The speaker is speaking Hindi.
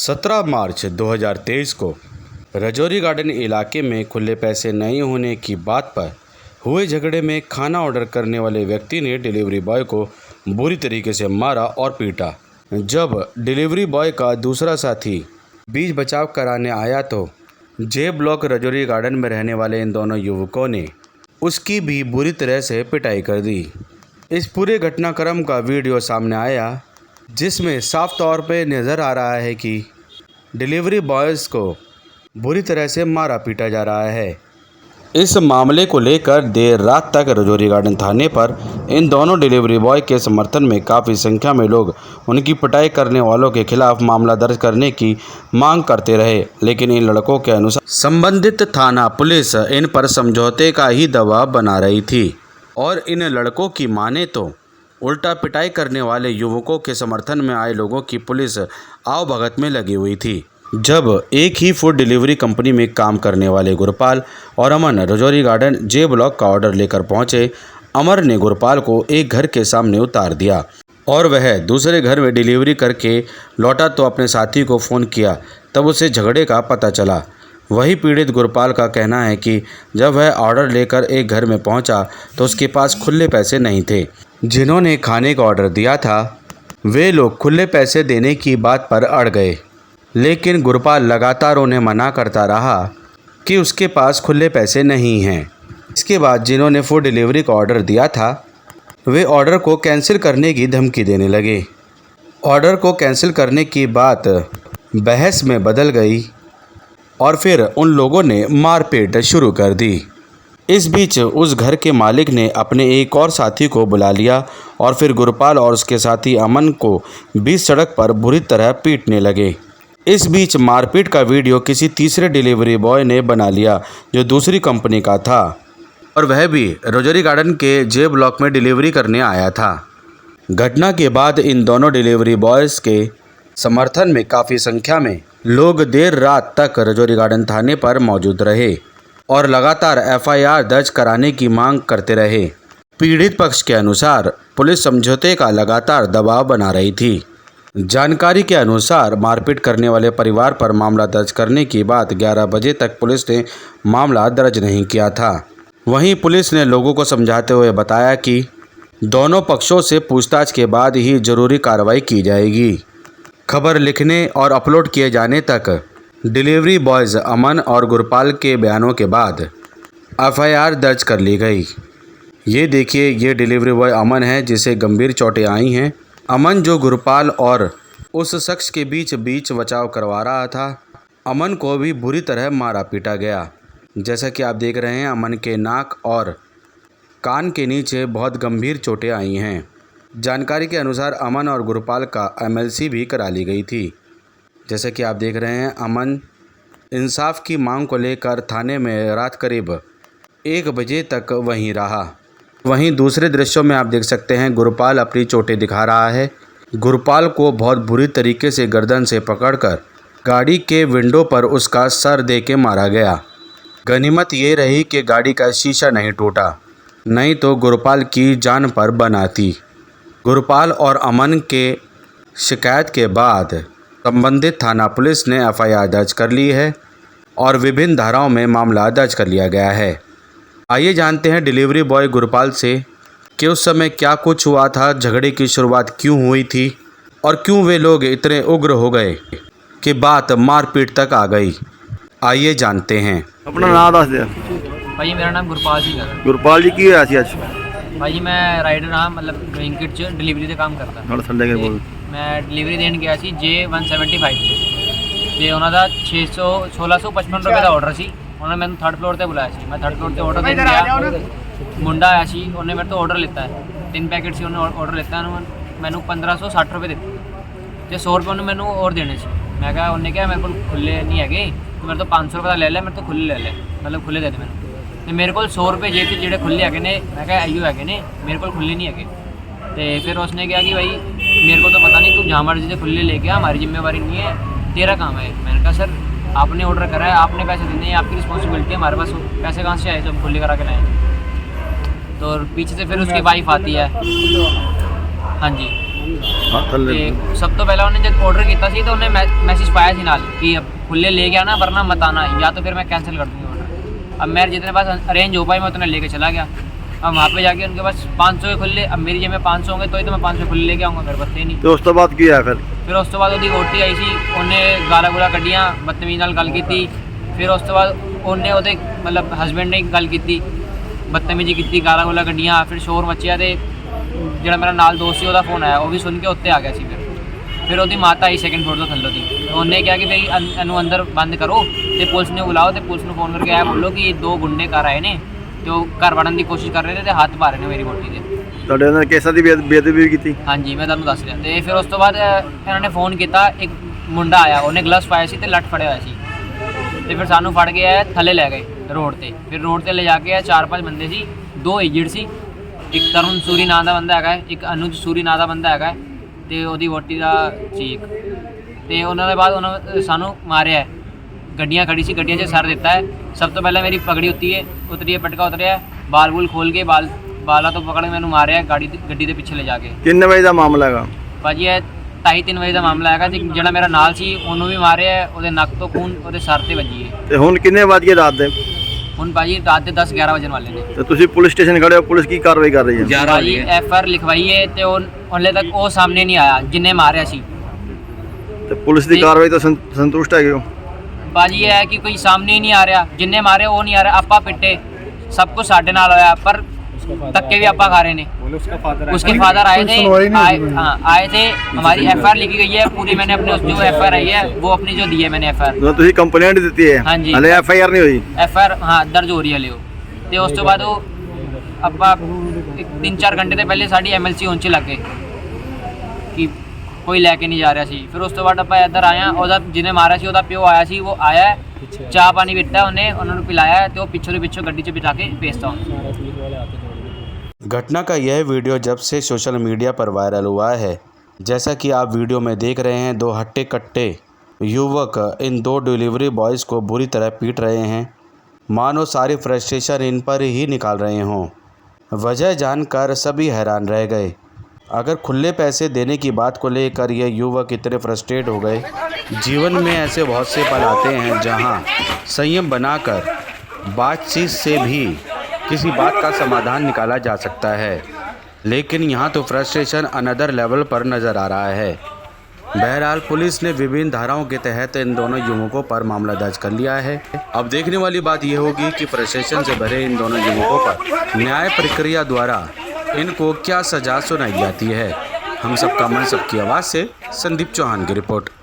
17 मार्च 2023 को रजौरी गार्डन इलाके में खुले पैसे नहीं होने की बात पर हुए झगड़े में खाना ऑर्डर करने वाले व्यक्ति ने डिलीवरी बॉय को बुरी तरीके से मारा और पीटा। जब डिलीवरी बॉय का दूसरा साथी बीच बचाव कराने आया तो जे ब्लॉक रजौरी गार्डन में रहने वाले इन दोनों युवकों ने उसकी भी बुरी तरह से पिटाई कर दी। इस पूरे घटनाक्रम का वीडियो सामने आया जिसमें साफ तौर पे नज़र आ रहा है कि डिलीवरी बॉयज़ को बुरी तरह से मारा पीटा जा रहा है। इस मामले को लेकर देर रात तक रजौरी गार्डन थाने पर इन दोनों डिलीवरी बॉय के समर्थन में काफ़ी संख्या में लोग उनकी पिटाई करने वालों के खिलाफ मामला दर्ज करने की मांग करते रहे, लेकिन इन लड़कों के अनुसार संबंधित थाना पुलिस इन पर समझौते का ही दबाव बना रही थी और इन लड़कों की माने तो उल्टा पिटाई करने वाले युवकों के समर्थन में आए लोगों की पुलिस आवभगत में लगी हुई थी। जब एक ही फूड डिलीवरी कंपनी में काम करने वाले गुरपाल और अमन रजौरी गार्डन जे ब्लॉक का ऑर्डर लेकर पहुंचे, अमर ने गुरपाल को एक घर के सामने उतार दिया और वह दूसरे घर में डिलीवरी करके लौटा तो अपने साथी को फ़ोन किया, तब उसे झगड़े का पता चला। वही पीड़ित गुरपाल का कहना है कि जब वह ऑर्डर लेकर एक घर में पहुंचा तो उसके पास खुले पैसे नहीं थे। जिन्होंने खाने का ऑर्डर दिया था वे लोग खुले पैसे देने की बात पर अड़ गए, लेकिन गुरपाल लगातार उन्हें मना करता रहा कि उसके पास खुले पैसे नहीं हैं। इसके बाद जिन्होंने फूड डिलीवरी का ऑर्डर दिया था वे ऑर्डर को कैंसिल करने की धमकी देने लगे। ऑर्डर को कैंसिल करने की बात बहस में बदल गई और फिर उन लोगों ने मारपीट शुरू कर दी। इस बीच उस घर के मालिक ने अपने एक और साथी को बुला लिया और फिर गुरपाल और उसके साथी अमन को बीच सड़क पर बुरी तरह पीटने लगे। इस बीच मारपीट का वीडियो किसी तीसरे डिलीवरी बॉय ने बना लिया जो दूसरी कंपनी का था और वह भी रजौरी गार्डन के जे ब्लॉक में डिलीवरी करने आया था। घटना के बाद इन दोनों डिलीवरी बॉयज़ के समर्थन में काफ़ी संख्या में लोग देर रात तक रजौरी गार्डन थाने पर मौजूद रहे और लगातार एफआईआर दर्ज कराने की मांग करते रहे। पीड़ित पक्ष के अनुसार पुलिस समझौते का लगातार दबाव बना रही थी। जानकारी के अनुसार मारपीट करने वाले परिवार पर मामला दर्ज करने की बात 11 बजे तक पुलिस ने मामला दर्ज नहीं किया था। वहीं पुलिस ने लोगों को समझाते हुए बताया कि दोनों पक्षों से पूछताछ के बाद ही जरूरी कार्रवाई की जाएगी। खबर लिखने और अपलोड किए जाने तक डिलीवरी बॉयज़ अमन और गुरपाल के बयानों के बाद एफआईआर दर्ज कर ली गई। ये देखिए, ये डिलीवरी बॉय अमन है जिसे गंभीर चोटें आई हैं। अमन जो गुरपाल और उस शख्स के बीच बचाव करवा रहा था, अमन को भी बुरी तरह मारा पीटा गया। जैसा कि आप देख रहे हैं, अमन के नाक और कान के नीचे बहुत गंभीर चोटें आई हैं। जानकारी के अनुसार अमन और गुरपाल का एमएलसी भी करा ली गई थी। जैसा कि आप देख रहे हैं, अमन इंसाफ की मांग को लेकर थाने में रात करीब 1 बजे तक वहीं रहा। वहीं दूसरे दृश्यों में आप देख सकते हैं गुरपाल अपनी चोटें दिखा रहा है। गुरपाल को बहुत बुरी तरीके से गर्दन से पकड़कर गाड़ी के विंडो पर उसका सर दे के मारा गया। गनीमत ये रही कि गाड़ी का शीशा नहीं टूटा, नहीं तो गुरपाल की जान पर बना थी। गुरपाल और अमन के शिकायत के बाद संबंधित थाना पुलिस ने एफआईआर दर्ज कर ली है और विभिन्न धाराओं में मामला दर्ज कर लिया गया है। आइए जानते हैं डिलीवरी बॉय गुरपाल से कि उस समय क्या कुछ हुआ था, झगड़े की शुरुआत क्यों हुई थी और क्यों वे लोग इतने उग्र हो गए कि बात मारपीट तक आ गई। आइए जानते हैं। अपना नाम दस दे भाई। मेरा नाम गुरपाल सिंह है। गुरपाल जी की होया सी अज? भाई मैं राइडर हाँ, मतलब ब्लिंकिट च डिलीवरी का काम करता। थोड़ा थल्ले के बोल। मैं डिलीवरी देन गया सी J175 ਤੇ ਉਹਨਾਂ ਦਾ 1655 ਰੁਪਏ ਦਾ ਆਰਡਰ ਸੀ। ਉਹਨਾਂ ਮੈਨੂੰ 3rd ਫਲੋਰ ਤੇ ਬੁਲਾਇਆ ਸੀ। ਮੈਂ 3rd ਫਲੋਰ ਤੇ ਆਰਡਰ ਦੇਣ ਗਿਆ। ਮੁੰਡਾ ਆਇਆ ਸੀ, ਉਹਨੇ ਮੇਰੇ ਤੋਂ ਆਰਡਰ ਲਿੱਤਾ ਹੈ। 3 ਪੈਕੇਟ ਸੀ, ਉਹਨੇ ਆਰਡਰ ਲਿੱਤਾ, ਮੈਨੂੰ 1560 ਰੁਪਏ ਦਿੱਤੇ ਤੇ 100 ਰੁਪਏ ਉਹਨੇ ਮੈਨੂੰ ਹੋਰ ਦੇਣੇ ਸੀ। ਮੈਂ ਕਿਹਾ, ਉਹਨੇ ਕਿਹਾ ਮੇਰੇ ਕੋਲ ਖੁੱਲੇ ਨਹੀਂ ਹੈਗੇ, ਤੂੰ ਮੇਰੇ ਤੋਂ 500 ਰੁਪਏ ਦਾ ਲੈ ਲੈ, ਮੇਰੇ ਤੋਂ ਖੁੱਲੇ ਲੈ ਲੈ, ਮਤਲਬ ਖੁੱਲੇ ਦੇ ਦੇ ਮੈਨੂੰ। ਤੇ ਮੇਰੇ ਕੋਲ 100 ਰੁਪਏ ਜੇਬ 'ਚ ਜਿਹੜੇ ਖੁੱਲੇ ਹੈਗੇ ਨੇ, ਮੈਂ ਕਿਹਾ ਆਈਓ ਹੈਗੇ ਨੇ, ਮੇਰੇ ਕੋਲ ਖੁੱਲੇ नहीं ਹੈਗੇ। तो फिर उसने कहा कि भाई मेरे को तो पता नहीं, तू जहाँ मर्जी से खुले लेके आ, हमारी जिम्मेवारी नहीं है, तेरा काम है। मैंने कहा सर आपने ऑर्डर करा है, आपने पैसे देने हैं, आपकी रिस्पॉन्सिबिलिटी है, हमारे पास पैसे कहाँ से आए जब खुले करा के लाए। तो पीछे से फिर उसकी वाइफ आती है। हाँ जी, ਹਾਂ ਥੱਲੇ ਤੇ ਸਭ ਤੋਂ ਪਹਿਲਾਂ ਉਹਨੇ ਜਦ ਆਰਡਰ ਕੀਤਾ ਸੀ ਤਾਂ ਉਹਨੇ मैसेज पाया ਸੀ ਨਾਲ कि अब खुले लेके आना वरना मत आना, या तो फिर मैं कैंसिल कर दूँगी ऑर्डर। अब मेरे जितने पास अरेंज हो पाई मैं उतने लेके चला गया। अब वहाँ पे जाके उनके पास 500 के खुले, अब मेरी जेब में 500 होंगे तो ही तो मैं 500 खुले लेके आऊँगा, मेरे पास थे नहीं। ਤੇ ਉਸ ਤੋਂ ਬਾਅਦ ਕੀ ਹੋਇਆ फिर उस तो बाद ਉਹਦੀ ਵੋਟੀ ਆਈ ਸੀ, ਉਹਨੇ ਗਾਲਾਂ ਗੁਲਾ ਕੱਢੀਆਂ, ਬਦਤਮੀਜ਼ ਨਾਲ ਗੱਲ ਕੀਤੀ। ਫਿਰ ਉਸ ਤੋਂ ਬਾਅਦ ਉਹਨੇ ਉਹਦੇ ਮਤਲਬ ਹਸਬੈਂਡ ਨੇ ਗੱਲ ਕੀਤੀ, ਬਦਤਮੀਜ਼ੀ ਕੀਤੀ, ਗਾਲਾਂ ਗੁਲਾ ਕੱਢੀਆਂ। ਫਿਰ ਸ਼ੋਰ ਮੱਚਿਆ ਤੇ ਜਿਹੜਾ ਮੇਰਾ ਨਾਲ ਦੋਸਤ ਸੀ ਉਹਦਾ ਫੋਨ ਆਇਆ, ਉਹ ਵੀ ਸੁਣ ਕੇ ਉੱਤੇ ਆ ਗਿਆ ਸੀ। ਫਿਰ ਉਹਦੀ ਮਾਤਾ ਆਈ ਸੈਕਿੰਡ ਫਲੋਰ ਤੋਂ ਥੱਲੋਂ ਦੀ, ਉਹਨੇ ਕਿਹਾ ਕਿ ਭਈ ਇਹਨੂੰ ਅੰਦਰ ਬੰਦ ਕਰੋ ਤੇ ਪੁਲਿਸ ਨੂੰ ਬੁਲਾਓ ਤੇ ਪੁਲਿਸ ਨੂੰ ਫੋਨ ਕਰਕੇ ਆਇਆ ਬੋਲੋ ਕਿ 2 ਗੁੰਡੇ ਘਰ ਆਏ ਨੇ ਤੇ ਉਹ ਘਰ ਵੜਨ ਦੀ ਕੋਸ਼ਿਸ਼ ਕਰ ਰਹੇ ਨੇ ਤੇ ਹੱਥ ਪਾ ਰਹੇ ਨੇ ਮੇਰੀ ਵੋਟੀ ਦੇ। ਤੁਹਾਡੇ ਨਾਲ ਕੇਸਾਂ ਦੀ ਬੇਅਦਬੀ ਵੀ ਕੀਤੀ? ਹਾਂਜੀ ਮੈਂ ਤੁਹਾਨੂੰ ਦੱਸ ਰਿਹਾ। ਤੇ ਫਿਰ ਉਸ ਤੋਂ ਬਾਅਦ ਇਹਨਾਂ ਨੇ ਫੋਨ ਕੀਤਾ, ਇੱਕ ਮੁੰਡਾ ਆਇਆ, ਉਹਨੇ ਗਲਵਸ ਪਾਏ ਸੀ ਤੇ ਲੱਠ ਫੜਿਆ ਹੋਇਆ ਸੀ ਤੇ ਫਿਰ ਸਾਨੂੰ ਫੜ ਕੇ ਆਇਆ, ਥੱਲੇ ਲੈ ਗਏ ਰੋਡ ਤੇ। ਫਿਰ ਰੋਡ ਤੇ ਲੈ ਜਾ ਕੇ 4-5 ਬੰਦੇ ਸੀ, 2 ਏਜਡ ਸੀ, ਇੱਕ ਤਰੁਣ ਸੂਰੀ ਨਾਂ ਦਾ ਬੰਦਾ ਹੈਗਾ, ਇੱਕ ਅਨੁਜ ਸੂਰੀ ਨਾਂ ਦਾ ਬੰਦਾ ਹੈਗਾ ਤੇ ਉਹਦੀ ਵੋਟੀ ਦਾ ਚੀਕ। ਤੇ ਉਹਨਾਂ ਦੇ ਬਾਅਦ ਉਹਨਾਂ ਸਾਨੂੰ ਮਾਰਿਆ, ਗੱਡੀਆਂ ਖੜੀ ਸੀ, ਗੱਡੀਆਂ 'ਚ ਸਰ ਦਿੱਤਾ ਹੈ। ਸਭ ਤੋਂ ਪਹਿਲਾਂ ਮੇਰੀ ਪਗੜੀ ਉਤਰੀ ਹੈ, ਪਟਕਾ ਉਤਰਿਆ, ਬਾਲ ਬੂਲ ਖੋਲ ਕੇ ਬਾਲਾਂ ਤੋਂ ਪਕੜ ਕੇ ਮੈਨੂੰ ਮਾਰਿਆ ਗੱਡੀ ਦੇ ਪਿੱਛੇ ਲੈ ਜਾ ਕੇ। ਕਿੰਨੇ ਵਜੇ ਦਾ ਮਾਮਲਾ ਹੈਗਾ ਭਾਜੀ ਇਹ 2:30-3 ਵਜੇ ਦਾ ਮਾਮਲਾ ਹੈਗਾ ਤੇ ਜਿਹੜਾ ਮੇਰਾ ਨਾਲ ਸੀ ਉਹਨੂੰ ਵੀ ਮਾਰਿਆ, ਉਹਦੇ ਨੱਕ ਤੋਂ ਖੂਨ ਉਹਦੇ ਸਰ ਤੇ ਵੱਜੀ ਹੈ। ਤੇ ਹੁਣ ਕਿੰਨੇ ਵੱਜ ਗਏ ਰਾਤ ਦੇ? ਹੁਣ ਭਾਜੀ ਰਾਤ ਦੇ 10-11 ਵਜਣ ਵਾਲੇ ਨੇ। ਤੇ ਤੁਸੀਂ ਪੁਲਿਸ ਸਟੇਸ਼ਨ ਖੜੇ ਹੋ, ਪੁਲਿਸ ਕੀ ਕਾਰਵਾਈ ਕਰ ਰਹੀ ਹੈ? ਭਾਜੀ FR ਲਿਖਵਾਈ ਹੈ ਤੇ ਉਹ ਹਲੇ ਤੱਕ ਉਹ ਸਾਹਮਣੇ ਨਹੀਂ ਆਇਆ ਜਿੰਨੇ ਮਾਰਿਆ ਸੀ। ਤੇ ਪੁਲਿਸ ਦੀ ਕਾਰਵਾਈ ਤੋਂ ਸੰਤੁਸ਼ਟ ਹੈਗੇ ਹੋ? ਭਾਜੀ ਇਹ ਹੈ ਕਿ ਕੋਈ ਸਾਹਮਣੇ ਹੀ ਨਹੀਂ ਆ ਰਿਹਾ, ਜਿੰਨੇ ਮਾਰੇ ਉਹ ਨਹੀਂ ਆ ਰਿਹਾ। ਆਪਾਂ ਪਿੱਟੇ, ਸਭ ਕੁਝ ਸਾਡੇ ਨਾਲ ਹੋਇਆ ਪਰ धक्के भी आपा खा रहे ने। उसके फादर आए थे, आए थे, हमारी FR लिखी गई है पूरी, मैंने अपने जो FR आई है वो अपनी जो दी है मैंने FR। तो ਤੁਸੀਂ ਕੰਪਲੇਂਟ ਦਿੱਤੀ ਹੈ? हाँ जी ਹਲੇ FIR ਨਹੀਂ ਹੋਈ? FR हाँ दर्ज हो रही है लियो। ਤੇ ਉਸ ਤੋਂ ਬਾਅਦ ਉਹ ਆਪਾਂ 3-4 ਘੰਟੇ ਤੋਂ ਪਹਿਲੇ ਸਾਡੀ MLC ਹੋਣ 'ਚ ਲੱਗ ਗਏ ਕਿ ਕੋਈ ਲੈ ਕੇ ਨਹੀਂ ਜਾ ਰਿਹਾ ਸੀ। ਫਿਰ ਉਸ ਤੋਂ ਬਾਅਦ ਆਪਾਂ ਇੱਧਰ ਆਇਆ, ਉਹਦਾ ਜਿਹਨੇ ਮਾਰਿਆ ਸੀ ਉਹਦਾ ਪਿਓ ਆਇਆ ਸੀ, ਉਹ ਆਇਆ, ਚਾਹ ਪਾਣੀ ਪੀਤਾ ਉਹਨੇ, ਉਹਨਾਂ ਨੂੰ ਪਿਲਾਇਆ ਤੇ ਉਹ ਪਿੱਛੋਂ ਗੱਡੀ 'ਚ ਬਿਠਾ ਕੇ ਭੇਜਤਾ ਉਹਨੂੰ। घटना का यह वीडियो जब से सोशल मीडिया पर वायरल हुआ है, जैसा कि आप वीडियो में देख रहे हैं, 2 हट्टे कट्टे युवक इन 2 डिलीवरी बॉयज़ को बुरी तरह पीट रहे हैं। मानो सारी फ्रस्ट्रेशन इन पर ही निकाल रहे हों। वजह जानकर सभी हैरान रह गए। अगर खुले पैसे देने की बात को लेकर ये युवक इतने फ्रस्ट्रेट हो गए। जीवन में ऐसे बहुत से पल आते हैं जहाँ संयम बनाकर बातचीत से भी किसी बात का समाधान निकाला जा सकता है, लेकिन यहाँ तो फ्रस्ट्रेशन अनदर लेवल पर नज़र आ रहा है। बहरहाल पुलिस ने विभिन्न धाराओं के तहत इन दोनों युवकों पर मामला दर्ज कर लिया है। अब देखने वाली बात यह होगी कि फ्रस्ट्रेशन से भरे इन दोनों युवकों पर न्याय प्रक्रिया द्वारा इनको क्या सज़ा सुनाई जाती है। हम सबका मन सबकी आवाज़ से संदीप चौहान की रिपोर्ट।